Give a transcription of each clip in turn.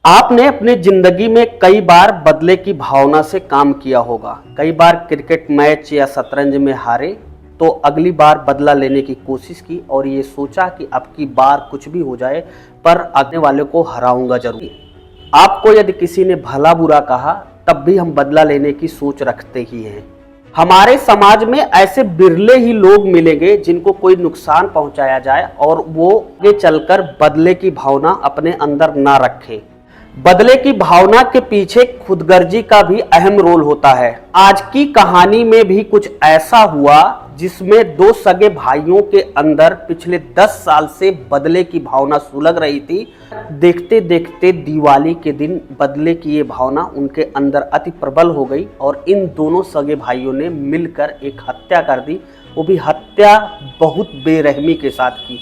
आपने अपनी जिंदगी में कई बार बदले की भावना से काम किया होगा। कई बार क्रिकेट मैच या शतरंज में हारे तो अगली बार बदला लेने की कोशिश की और ये सोचा कि अब की बार कुछ भी हो जाए पर आगे वाले को हराऊंगा जरूर। आपको यदि किसी ने भला बुरा कहा तब भी हम बदला लेने की सोच रखते ही हैं। हमारे समाज में ऐसे बिरले ही लोग मिलेंगे जिनको कोई नुकसान पहुंचाया जाए और वो आगे चलकर बदले की भावना अपने अंदर ना रखें। बदले की भावना के पीछे खुदगर्जी का भी अहम रोल होता है। आज की कहानी में भी कुछ ऐसा हुआ जिसमें दो सगे भाइयों के अंदर पिछले 10 साल से बदले की भावना सुलग रही थी। देखते देखते दिवाली के दिन बदले की ये भावना उनके अंदर अति प्रबल हो गई और इन दोनों सगे भाइयों ने मिलकर एक हत्या कर दी। वो भी हत्या बहुत बेरहमी के साथ की।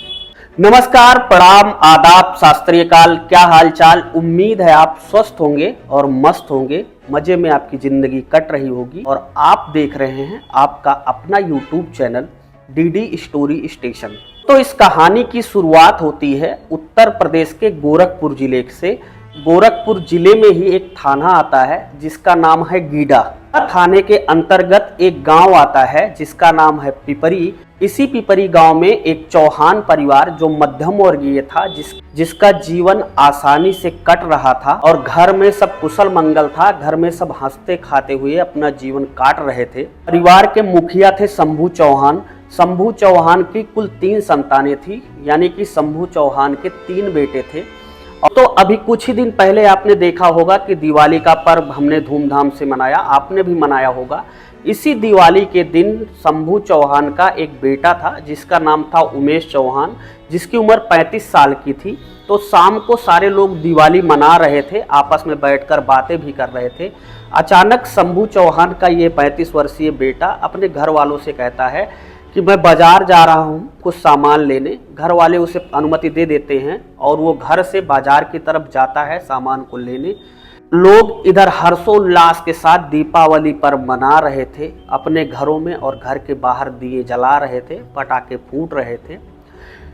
नमस्कार, प्रणाम, आदाब, शास्त्रीय काल, क्या हाल चाल। उम्मीद है आप स्वस्थ होंगे और मस्त होंगे, मजे में आपकी जिंदगी कट रही होगी और आप देख रहे हैं आपका अपना YouTube channel DD story station. तो इस कहानी की शुरुआत होती है उत्तर प्रदेश के गोरखपुर जिले से। गोरखपुर जिले में ही एक थाना आता है जिसका नाम है गीडा। थाने के अंतर्गत एक गांव आता है जिसका नाम है पिपरी। इसी पिपरी गांव में एक चौहान परिवार जो मध्यम वर्गीय था, जिसका जीवन आसानी से कट रहा था और घर में सब कुशल मंगल था। घर में सब हंसते खाते हुए अपना जीवन काट रहे थे। परिवार के मुखिया थे शंभू चौहान। शंभू चौहान की कुल 3 संतानें थी, यानी कि शंभू चौहान के 3 बेटे थे। तो अभी कुछ ही दिन पहले आपने देखा होगा कि दिवाली का पर्व हमने धूमधाम से मनाया, आपने भी मनाया होगा। इसी दिवाली के दिन शंभू चौहान का एक बेटा था जिसका नाम था उमेश चौहान, जिसकी उम्र 35 साल की थी। तो शाम को सारे लोग दिवाली मना रहे थे, आपस में बैठकर बातें भी कर रहे थे। अचानक शंभू चौहान का ये 35 वर्षीय बेटा अपने घर वालों से कहता है कि मैं बाजार जा रहा हूँ कुछ सामान लेने। घर वाले उसे अनुमति दे देते हैं और वो घर से बाजार की तरफ जाता है सामान को लेने। लोग इधर हर्षोल्लास के साथ दीपावली पर्व मना रहे थे अपने घरों में और घर के बाहर दिए जला रहे थे, पटाखे फूट रहे थे।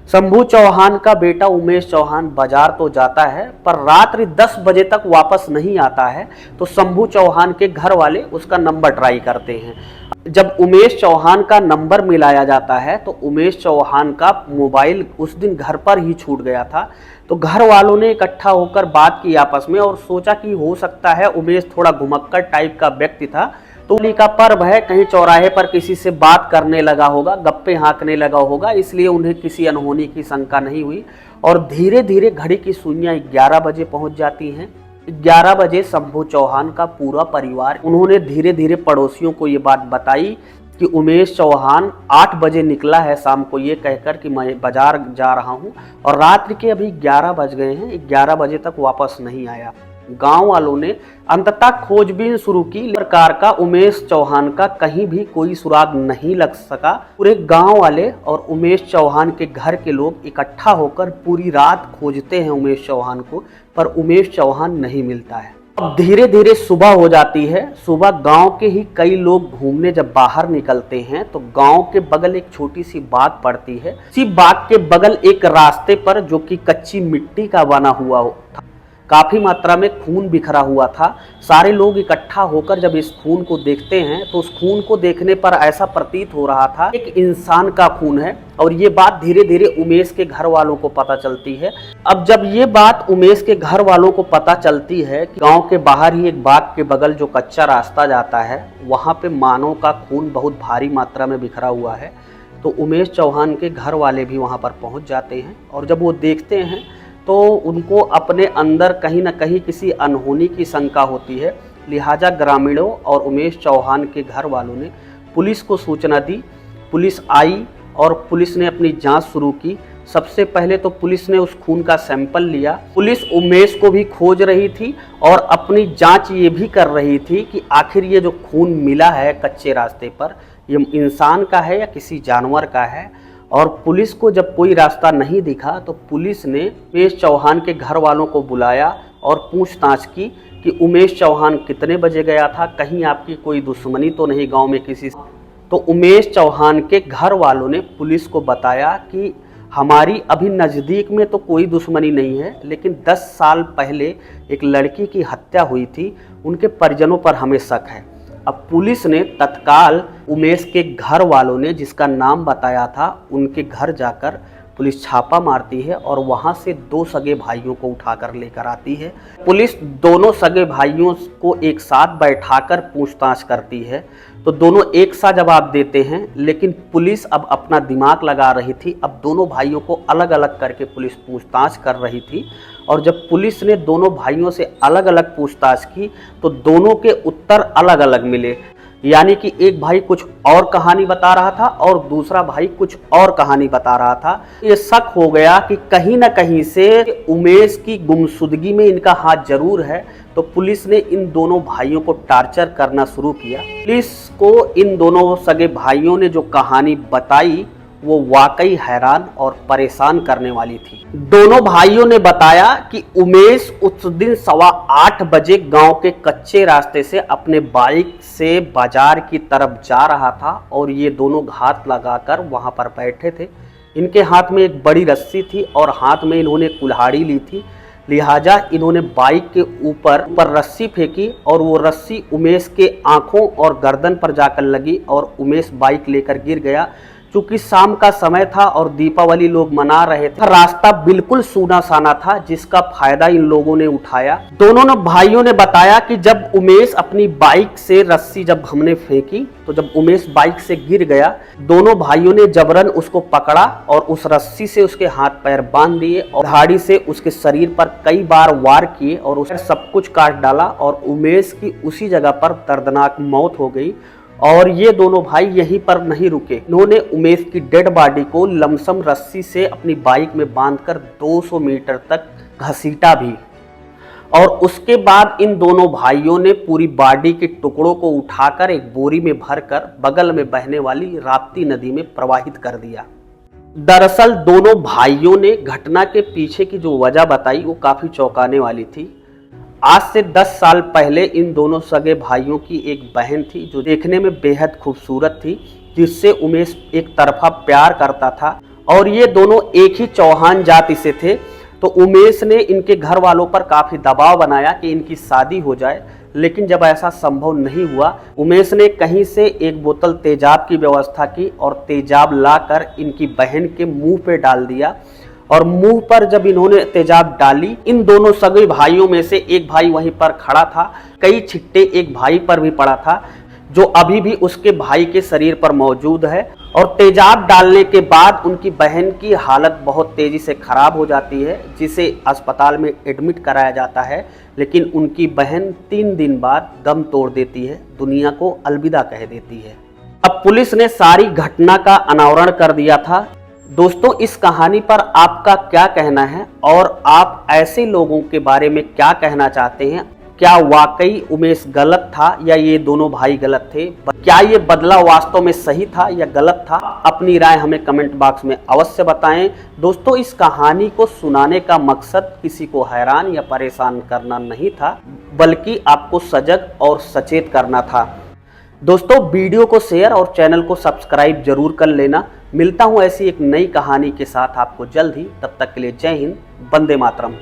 शंभू चौहान का बेटा उमेश चौहान बाजार तो जाता है पर रात्रि 10 बजे तक वापस नहीं आता है। तो शंभू चौहान के घर वाले उसका नंबर ट्राई करते हैं। जब उमेश चौहान का नंबर मिलाया जाता है तो उमेश चौहान का मोबाइल उस दिन घर पर ही छूट गया था। तो घर वालों ने इकट्ठा होकर बात की आपस में और सोचा कि हो सकता है उमेश थोड़ा घुमक्कड़ टाइप का व्यक्ति था, तो होली का पर्व है, कहीं चौराहे पर किसी से बात करने लगा होगा, गप्पे हाँकने लगा होगा, इसलिए उन्हें किसी अनहोनी की शंका नहीं हुई। और धीरे धीरे घड़ी की सुइयां 11 बजे पहुंच जाती हैं। 11 बजे शंभू चौहान का पूरा परिवार, उन्होंने धीरे धीरे पड़ोसियों को ये बात बताई कि उमेश चौहान 8 बजे निकला है शाम को, ये कहकर कि मैं बाजार जा रहा हूँ और रात्रि के अभी 11 बज गए हैं, 11 बजे तक वापस नहीं आया। गांव वालों ने अंततः खोजबीन शुरू की। प्रकार का उमेश चौहान का कहीं भी कोई सुराग नहीं लग सका। पूरे गांव वाले और उमेश चौहान के घर के लोग इकट्ठा होकर पूरी रात खोजते हैं उमेश चौहान को, पर उमेश चौहान नहीं मिलता है। अब धीरे धीरे सुबह हो जाती है। सुबह गांव के ही कई लोग घूमने जब बाहर निकलते हैं तो गांव के बगल एक छोटी सी बाग पड़ती है। इसी बाग के बगल एक रास्ते पर, जो कि कच्ची मिट्टी का बना हुआ था, काफी मात्रा में खून बिखरा हुआ था। सारे लोग इकट्ठा होकर जब इस खून को देखते हैं तो उस खून को देखने पर ऐसा प्रतीत हो रहा था एक इंसान का खून है। और ये बात धीरे धीरे उमेश के घर वालों को पता चलती है। अब जब ये बात उमेश के घर वालों को पता चलती है कि गांव के बाहर ही एक बाग के बगल जो कच्चा रास्ता जाता है, वहां पे मानव का खून बहुत भारी मात्रा में बिखरा हुआ है, तो उमेश चौहान के घर वाले भी वहां पर पहुंच जाते हैं। और जब वो देखते हैं तो उनको अपने अंदर कहीं ना कहीं किसी अनहोनी की शंका होती है। लिहाजा ग्रामीणों और उमेश चौहान के घर वालों ने पुलिस को सूचना दी। पुलिस आई और पुलिस ने अपनी जांच शुरू की। सबसे पहले तो पुलिस ने उस खून का सैंपल लिया। पुलिस उमेश को भी खोज रही थी और अपनी जांच ये भी कर रही थी कि आखिर ये जो खून मिला है कच्चे रास्ते पर, ये इंसान का है या किसी जानवर का है। और पुलिस को जब कोई रास्ता नहीं दिखा तो पुलिस ने उमेश चौहान के घर वालों को बुलाया और पूछताछ की कि उमेश चौहान कितने बजे गया था, कहीं आपकी कोई दुश्मनी तो नहीं गांव में किसी से। तो उमेश चौहान के घर वालों ने पुलिस को बताया कि हमारी अभी नज़दीक में तो कोई दुश्मनी नहीं है, लेकिन 10 साल पहले एक लड़की की हत्या हुई थी, उनके परिजनों पर हमें शक है। अब पुलिस ने तत्काल उमेश के घर वालों ने जिसका नाम बताया था, उनके घर जाकर पुलिस छापा मारती है और वहां से 2 सगे भाइयों को उठाकर लेकर आती है। पुलिस दोनों सगे भाइयों को एक साथ बैठाकर पूछताछ करती है, तो दोनों एक सा जवाब देते हैं, लेकिन पुलिस अब अपना दिमाग लगा रही थी। अब दोनों भाइयों को अलग अलग करके पुलिस पूछताछ कर रही थी, और जब पुलिस ने दोनों भाइयों से अलग अलग पूछताछ की तो दोनों के उत्तर अलग अलग मिले। यानी कि एक भाई कुछ और कहानी बता रहा था और दूसरा भाई कुछ और कहानी बता रहा था। ये शक हो गया कि कहीं ना कहीं से उमेश की गुमशुदगी में इनका हाथ जरूर है, तो पुलिस ने इन दोनों भाइयों को टार्चर करना शुरू किया। पुलिस को इन दोनों सगे भाइयों ने जो कहानी बताई वो वाकई हैरान और परेशान करने वाली थी। दोनों भाइयों ने बताया कि उमेश उस दिन 8:15 बजे गांव के कच्चे रास्ते से अपने बाइक से बाजार की तरफ जा रहा था और ये दोनों घात लगाकर वहां पर बैठे थे। इनके हाथ में एक बड़ी रस्सी थी और हाथ में इन्होंने कुल्हाड़ी ली थी, लिहाजा इन्होंने बाइक के ऊपर रस्सी फेंकी और वो रस्सी उमेश के आंखों और गर्दन पर जाकर लगी और उमेश बाइक लेकर गिर गया। चूंकि शाम का समय था और दीपावली लोग मना रहे थे, रास्ता बिल्कुल सूना साना था, जिसका फायदा इन लोगों ने उठाया। दोनों भाइयों ने बताया कि जब उमेश अपनी बाइक से रस्सी जब हमने फेंकी, तो जब उमेश बाइक से गिर गया, दोनों भाइयों ने जबरन उसको पकड़ा और उस रस्सी से उसके हाथ पैर बांध दिए और धाड़ी से उसके शरीर पर कई बार वार किए और उसे सब कुछ काट डाला और उमेश की उसी जगह पर दर्दनाक मौत हो गई। और ये दोनों भाई यहीं पर नहीं रुके, इन्होंने उमेश की डेड बॉडी को लमसम रस्सी से अपनी बाइक में बांधकर 200 मीटर तक घसीटा भी, और उसके बाद इन दोनों भाइयों ने पूरी बॉडी के टुकड़ों को उठाकर एक बोरी में भरकर बगल में बहने वाली राप्ती नदी में प्रवाहित कर दिया। दरअसल दोनों भाइयों ने घटना के पीछे की जो वजह बताई वो काफी चौंकाने वाली थी। आज से 10 साल पहले इन दोनों सगे भाइयों की एक बहन थी जो देखने में बेहद खूबसूरत थी, जिससे उमेश एक तरफा प्यार करता था, और ये दोनों एक ही चौहान जाति से थे। तो उमेश ने इनके घर वालों पर काफ़ी दबाव बनाया कि इनकी शादी हो जाए, लेकिन जब ऐसा संभव नहीं हुआ, उमेश ने कहीं से एक बोतल तेजाब की व्यवस्था की और तेजाब लाकर इनकी बहन के मुंह पे डाल दिया। और मुंह पर जब इन्होंने तेजाब डाली, इन दोनों सगे भाइयों में से एक भाई वहीं पर खड़ा था, कई छिट्टे एक भाई पर भी पड़ा था जो अभी भी उसके भाई के शरीर पर मौजूद है। और तेजाब डालने के बाद उनकी बहन की हालत बहुत तेजी से खराब हो जाती है, जिसे अस्पताल में एडमिट कराया जाता है, लेकिन उनकी बहन 3 दिन बाद दम तोड़ देती है, दुनिया को अलविदा कह देती है। अब पुलिस ने सारी घटना का अनावरण कर दिया था। दोस्तों, इस कहानी पर आपका क्या कहना है और आप ऐसे लोगों के बारे में क्या कहना चाहते हैं? क्या वाकई उमेश गलत था या ये दोनों भाई गलत थे? क्या ये बदला वास्तव में सही था या गलत था? अपनी राय हमें कमेंट बॉक्स में अवश्य बताएं। दोस्तों, इस कहानी को सुनाने का मकसद किसी को हैरान या परेशान करना नहीं था, बल्कि आपको सजग और सचेत करना था। दोस्तों, वीडियो को शेयर और चैनल को सब्सक्राइब जरूर कर लेना। मिलता हूं ऐसी एक नई कहानी के साथ आपको जल्द ही। तब तक के लिए जय हिंद, वंदे मातरम।